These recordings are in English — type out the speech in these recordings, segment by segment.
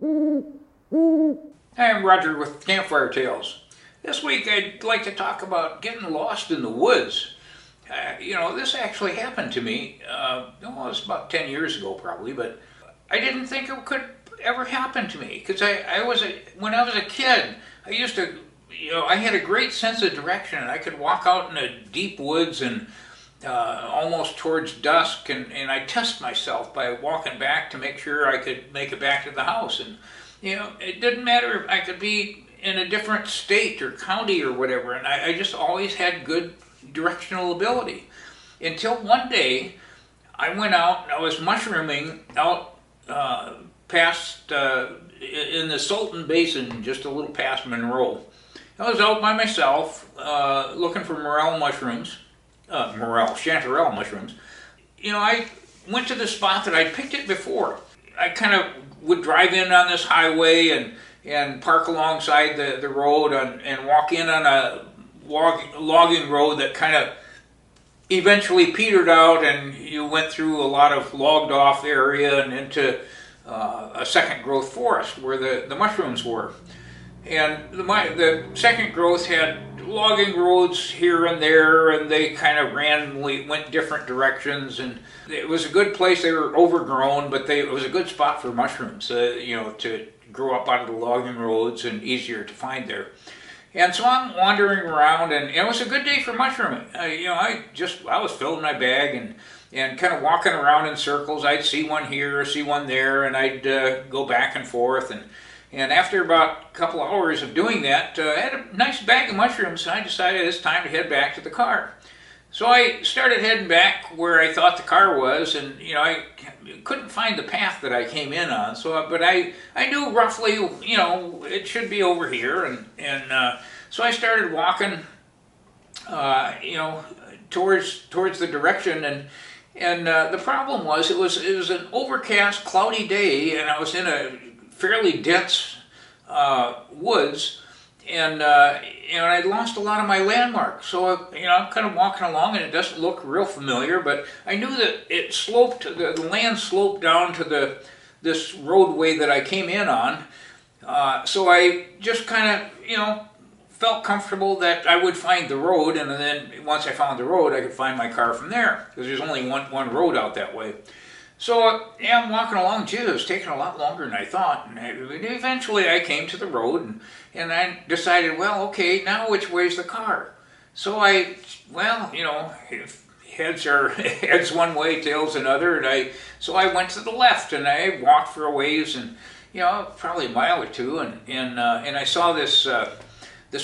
Hi, I'm Roger with Campfire Tales. This week I'd like to talk about getting lost in the woods. This actually happened to me. It was about 10 years ago probably, but I didn't think it could ever happen to me because when I was a kid, I used to, I had a great sense of direction, and I could walk out in the deep woods and almost towards dusk, and I test myself by walking back to make sure I could make it back to the house. And it didn't matter if I could be in a different state or county or whatever, and I just always had good directional ability. Until one day, I went out and I was mushrooming out past, in the Salton Basin, just a little past Monroe. I was out by myself looking for chanterelle mushrooms. I went to the spot that I'd picked it before. I kind of would drive in on this highway and park alongside the road and walk in on a logging road that kind of eventually petered out, and you went through a lot of logged off area and into a second growth forest where the mushrooms were. And the second growth had logging roads here and there, and they kind of went different directions, and it was a good place. They were overgrown, but it was a good spot for mushrooms, to grow up out of the logging roads and easier to find there. And so I'm wandering around, and it was a good day for mushrooming. I was filling my bag and kind of walking around in circles. I'd see one here, see one there, and I'd go back and forth. And after about a couple hours of doing that, I had a nice bag of mushrooms, and I decided it's time to head back to the car. So I started heading back where I thought the car was, and I couldn't find the path that I came in on. But I knew roughly, it should be over here, and so I started walking, towards the direction, and the problem was it was an overcast, cloudy day, and I was in a fairly dense woods, and I'd lost a lot of my landmarks. So I'm kind of walking along, and it doesn't look real familiar, but I knew that it sloped, the land sloped down to this roadway that I came in on. So I just kind of felt comfortable that I would find the road, and then once I found the road, I could find my car from there, because there's only one road out that way. So I'm walking along. Gee, it was taking a lot longer than I thought, and eventually I came to the road, and I decided, well, okay, now which way's the car? So heads are heads one way, tails another, and so I went to the left, and I walked for a ways, and probably a mile or two, and I saw this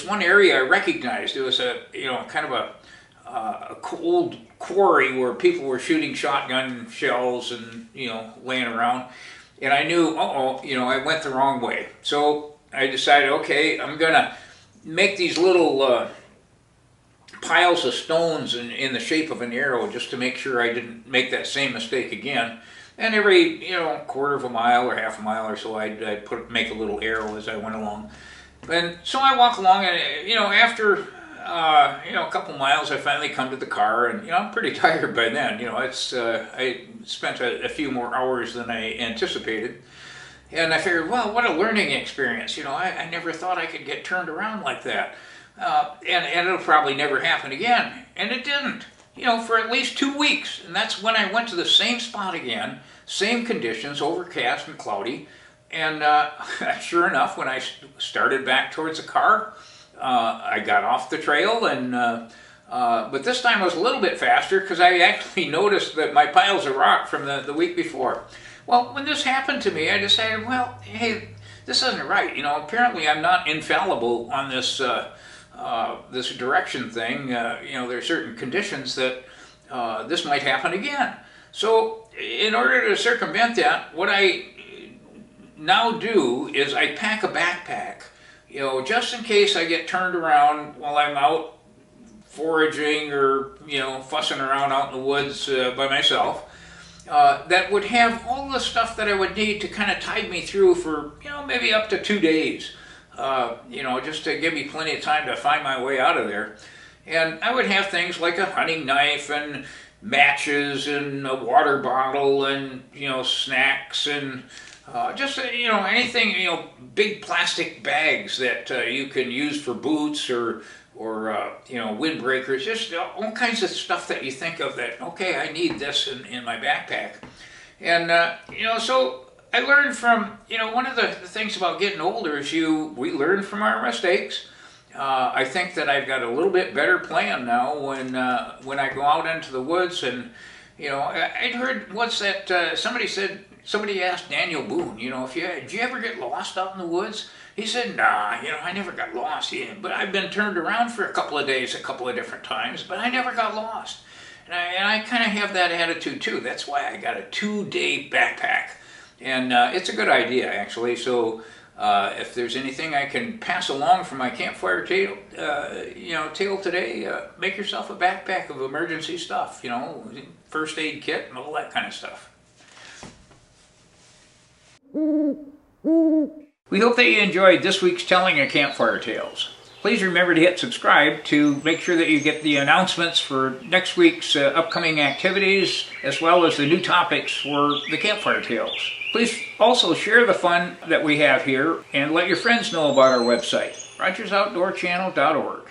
one area I recognized. It was kind of a old quarry where people were shooting shotgun shells and laying around, and I knew, I went the wrong way. So I decided, okay, I'm gonna make these little piles of stones in the shape of an arrow, just to make sure I didn't make that same mistake again. And every quarter of a mile or half a mile or so, I'd make a little arrow as I went along. And so I walk along, and after a couple miles, I finally come to the car, and I'm pretty tired by then. I spent a few more hours than I anticipated, and I figured, well, what a learning experience. I never thought I could get turned around like that, and it'll probably never happen again. And it didn't. For at least 2 weeks, and that's when I went to the same spot again, same conditions, overcast and cloudy, and sure enough, when I started back towards the car, I got off the trail, but this time I was a little bit faster, because I actually noticed that my piles of rock from the week before. Well, when this happened to me, I decided, well, hey, this isn't right. Apparently I'm not infallible on this this direction thing. There are certain conditions that this might happen again. So in order to circumvent that, what I now do is I pack a backpack, just in case I get turned around while I'm out foraging or, fussing around out in the woods by myself, that would have all the stuff that I would need to kind of tide me through for, maybe up to 2 days, just to give me plenty of time to find my way out of there. And I would have things like a hunting knife and matches and a water bottle and, snacks and Just anything, big plastic bags that you can use for boots or windbreakers, just all kinds of stuff that you think of that, okay, I need this in my backpack. And so I learned from, one of the things about getting older is we learn from our mistakes. I think that I've got a little bit better plan now when I go out into the woods. And I'd heard once that somebody asked Daniel Boone, did you ever get lost out in the woods? He said, nah, I never got lost. Yeah, but I've been turned around for a couple of days, a couple of different times, but I never got lost. And I kind of have that attitude too. That's why I got a 2-day backpack. And it's a good idea, actually. So if there's anything I can pass along from my campfire tale, tale today, make yourself a backpack of emergency stuff, first aid kit and all that kind of stuff. We hope that you enjoyed this week's telling of Campfire Tales. Please remember to hit subscribe to make sure that you get the announcements for next week's upcoming activities, as well as the new topics for the Campfire Tales. Please also share the fun that we have here and let your friends know about our website, RogersOutdoorChannel.org.